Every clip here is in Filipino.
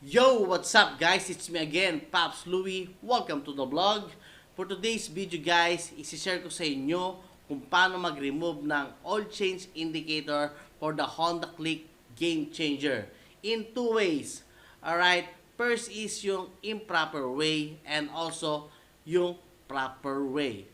Yo, what's up guys? It's me again, Pops Louie. Welcome to the vlog. For today's video guys, isi-share ko sa inyo kung paano mag-remove ng oil change indicator for the Honda Click Game Changer in two ways. Alright, first is yung improper way and also yung proper way.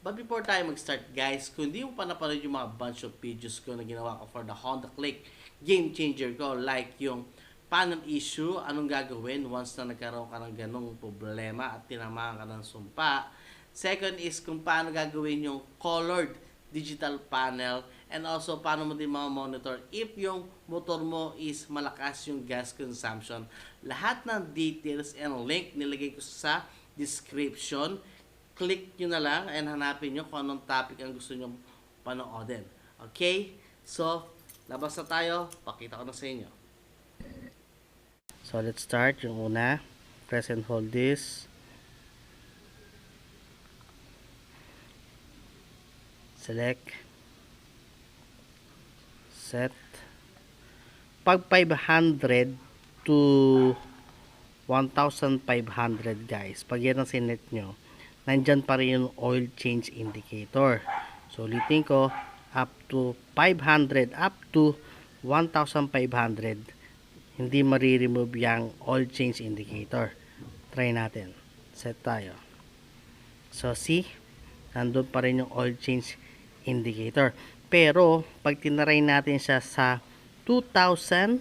But before tayo mag-start guys, kung hindi mo pa napanood yung mga bunch of videos ko na ginawa ko for the Honda Click Game Changer ko, like yung panel issue, anong gagawin once na nagkaroon ka ng ganong problema at tinamaan ka ng sumpa. Second is kung paano gagawin yung colored digital panel and also paano mo din monitor if yung motor mo is malakas yung gas consumption. Lahat ng details and link nilagay ko sa description. Click nyo na lang and hanapin nyo kung anong topic ang gusto nyo panoodin. Okay? So, labas na tayo. Pakita ko na sa inyo. So, let's start. Yung una, press and hold this. Select. Set. Pag 500 to 1,500 guys, pag yan ang sinet nyo, nandyan pa rin yung oil change indicator. So, ulitin ko, up to 500, up to 1,500, hindi ma-remove yung oil change indicator. Try natin. Set tayo. So, see? Nandun pa rin yung oil change indicator. Pero, pag tinaray natin siya sa 2,000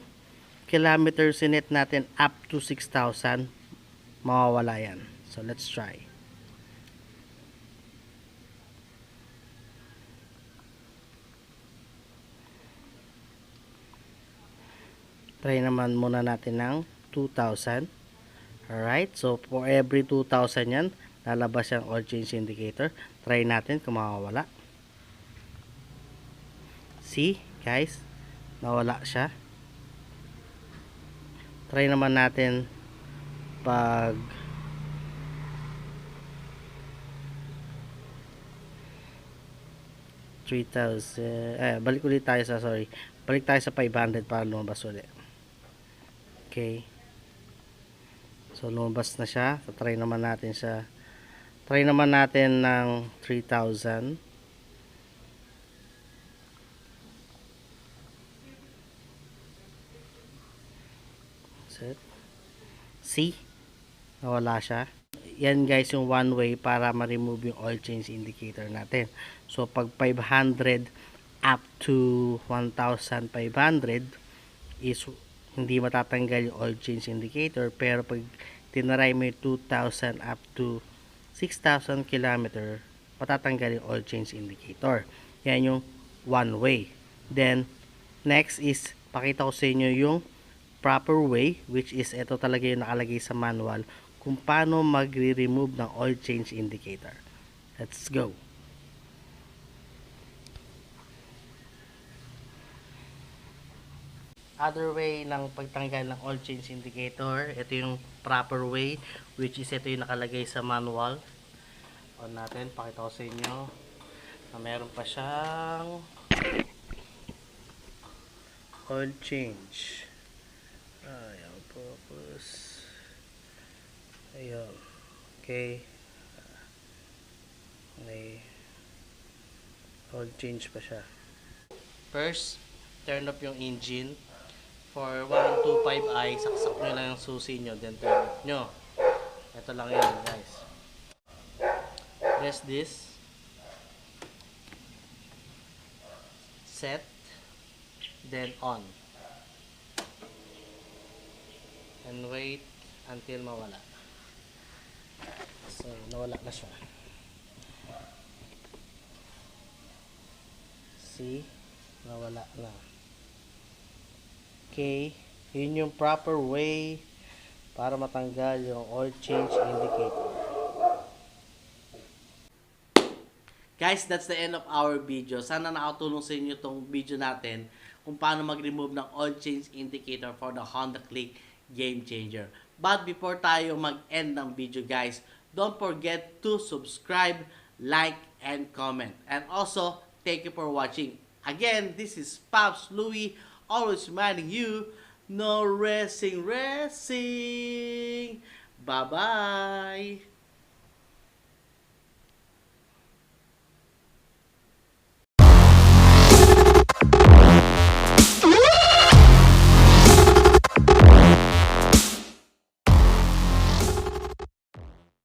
kilometers sinet natin up to 6,000, mawawala yan. So, let's try. Try naman muna natin ng 2,000. Alright, so for every 2,000 yan, lalabas yung oil change indicator. Try natin kung mawawala. See, guys, nawala siya. Try naman natin pag balik ulit tayo sa, balik tayo sa 500 para lumabas ulit. Okay. So, lumabas na siya. So, try naman natin siya. Try naman natin ng 3,000. Set. See? Nawala siya. Yan guys yung one way para ma-remove yung oil change indicator natin. So, pag 500 up to 1,500 is hindi matatanggal yung oil change indicator, pero pag tinaray mo yung 2,000 up to 6,000 km, matatanggal yung oil change indicator. Yan yung one way. Then, next is, pakita ko sa inyo yung proper way, which is ito talaga yung nakalagay sa manual, kung paano magre-remove ng oil change indicator. Let's go! Other way ng pagtanggal ng oil change indicator, ito yung proper way, which is ito yung nakalagay sa manual. On natin, pakita ko sa inyo na meron pa siyang oil change. Ayan, focus. Ayan. Okay. May oil change pa siya. First, turn off yung engine. For 125i, saksak nyo lang yung susi nyo, then turn off nyo. Ito lang yun guys. Press this. Set. Then on. And wait until mawala. So, nawala na siya. See? Nawala na. Okay, yun yung proper way para matanggal yung oil change indicator. Guys, that's the end of our video. Sana nakatulong sa inyo tong video natin kung paano mag-remove ng oil change indicator for the Honda Click Game Changer. But before tayo mag-end ng video guys, don't forget to subscribe, like, and comment. And also, thank you for watching. Again, this is Pops Louie, always reminding you No racing, racing. Bye-bye.